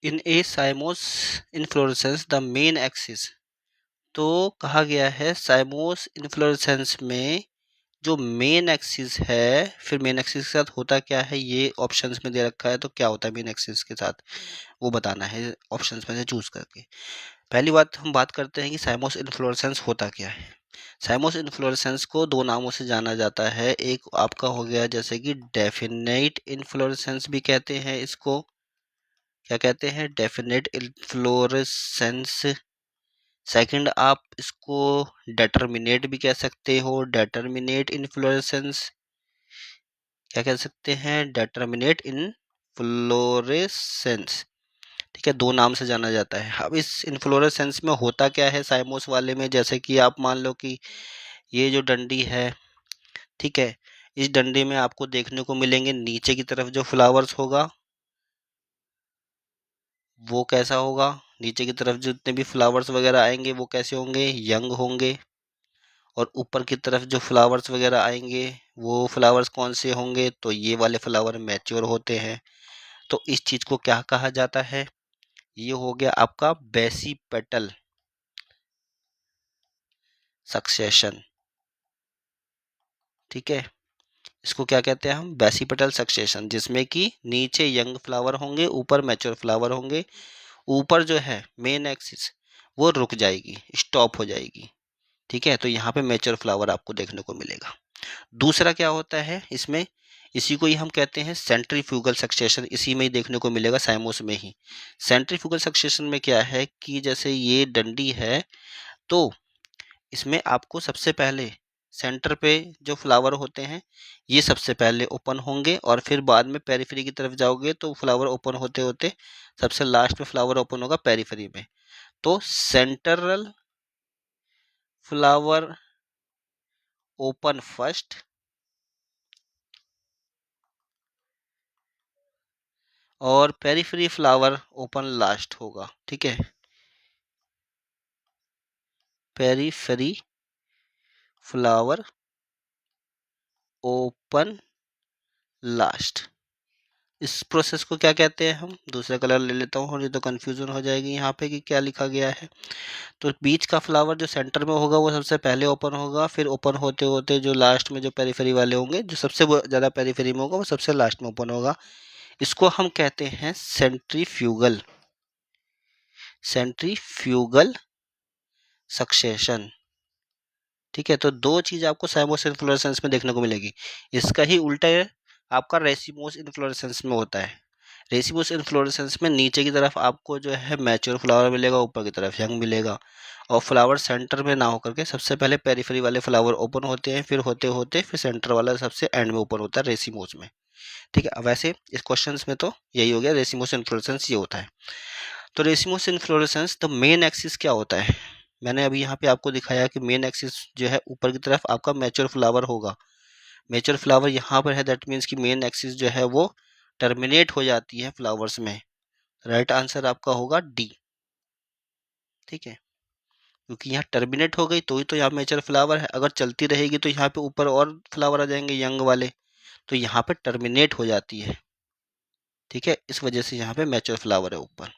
In A साइमोस inflorescence the main axis, तो कहा गया है साइमोस इन्फ्लोरेसेंस में जो मेन एक्सिस है, फिर मेन एक्सिस के साथ होता क्या है ये ऑप्शंस में दे रखा है, तो क्या होता है मेन एक्सिस के साथ वो बताना है ऑप्शंस में से चूज करके। पहली बात हम बात करते हैं कि साइमोस इन्फ्लोरेसेंस होता क्या है। साइमोस इन्फ्लोरेसेंस को दो नामों से जाना जाता है। एक आपका हो गया जैसे कि डेफिनेट इन्फ्लोरेसेंस भी कहते हैं इसको, क्या कहते हैं, डेफिनेट इन्फ्लोरेसेंस। सेकंड आप इसको डेटर्मिनेट भी कह सकते हो, डेटर्मिनेट इन्फ्लोरेसेंस, क्या कह सकते हैं, डेटर्मिनेट इन्फ्लोरेसेंस। ठीक है, दो नाम से जाना जाता है। अब इस इन्फ्लोरेसेंस में होता क्या है साइमोस वाले में, जैसे कि आप मान लो कि ये जो डंडी है, ठीक है, इस डंडी में आपको देखने को मिलेंगे नीचे की तरफ जो फ्लावर्स होगा वो कैसा होगा, नीचे की तरफ जितने भी फ्लावर्स वगैरह आएंगे वो कैसे होंगे, यंग होंगे। और ऊपर की तरफ जो फ्लावर्स वगैरह आएंगे वो फ्लावर्स कौन से होंगे, तो ये वाले फ्लावर मैच्योर होते हैं। तो इस चीज को क्या कहा जाता है, ये हो गया आपका बेसिपेटल सक्सेशन। ठीक है, इसको क्या कहते हैं हम, बेसिपेटल सक्सेशन, जिसमें कि नीचे यंग फ्लावर होंगे, ऊपर मैच्योर फ्लावर होंगे। ऊपर जो है मेन एक्सिस वो रुक जाएगी, स्टॉप हो जाएगी। ठीक है, तो यहाँ पे मैच्योर फ्लावर आपको देखने को मिलेगा। दूसरा क्या होता है इसमें, इसी को ही हम कहते हैं सेंट्रीफ्यूगल सक्सेशन, इसी में ही देखने को मिलेगा साइमोस में ही। सेंट्रीफ्यूगल सक्सेशन में क्या है कि जैसे ये डंडी है, तो इसमें आपको सबसे पहले सेंटर पे जो फ्लावर होते हैं ये सबसे पहले ओपन होंगे, और फिर बाद में पेरिफेरी की तरफ जाओगे तो फ्लावर ओपन होते होते सबसे लास्ट में फ्लावर ओपन होगा पेरिफेरी में। तो सेंट्रल फ्लावर ओपन फर्स्ट और पेरिफेरी फ्लावर ओपन लास्ट होगा। ठीक है, पेरिफेरी फ्लावर ओपन लास्ट। इस प्रोसेस को क्या कहते हैं हम, दूसरा कलर ले लेता हूँ, नहीं तो कंफ्यूजन हो जाएगी यहाँ पे कि क्या लिखा गया है। तो बीच का फ्लावर जो सेंटर में होगा वो सबसे पहले ओपन होगा, फिर ओपन होते होते जो लास्ट में जो पेरिफेरी वाले होंगे, जो सबसे ज़्यादा पेरिफेरी में होगा वो सबसे लास्ट में ओपन होगा। इसको हम कहते हैं सेंट्रीफ्यूगल, सेंट्रीफ्यूगल सक्सेशन। ठीक है, तो दो चीज आपको साइमोस इन्फ्लोरेसेंस में देखने को मिलेगी। इसका ही उल्टा है आपका रेसिमोस इन्फ्लोरेसेंस में होता है। रेसिमोस इन्फ्लोरेसेंस में नीचे की तरफ आपको जो है मैच्योर फ्लावर मिलेगा, ऊपर की तरफ यंग मिलेगा, और फ्लावर सेंटर में ना होकर के सबसे पहले पेरिफेरी वाले फ्लावर ओपन होते हैं, फिर होते होते फिर सेंटर वाला सबसे एंड में ओपन होता है रेसिमोस में। ठीक है, वैसे इस क्वेश्चन में तो यही हो गया, रेसिमोस इन्फ्लोरेसेंस ये होता है। तो racemose inflorescence the main axis क्या होता है, मैंने अभी यहाँ पे आपको दिखाया कि मेन एक्सिस जो है ऊपर की तरफ आपका मैच्योर फ्लावर होगा। मैच्योर फ्लावर यहाँ पर है, दैट मीन्स कि मेन एक्सिस जो है वो टर्मिनेट हो जाती है फ्लावर्स में। राइट आंसर आपका होगा डी। ठीक है, क्योंकि यहाँ टर्मिनेट हो गई तो ही तो यहाँ मैच्योर फ्लावर है, अगर चलती रहेगी तो यहाँ पे ऊपर और फ्लावर आ जाएंगे यंग वाले, तो यहाँ पे टर्मिनेट हो जाती है। ठीक है, इस वजह से यहाँ पे मैच्योर फ्लावर है ऊपर।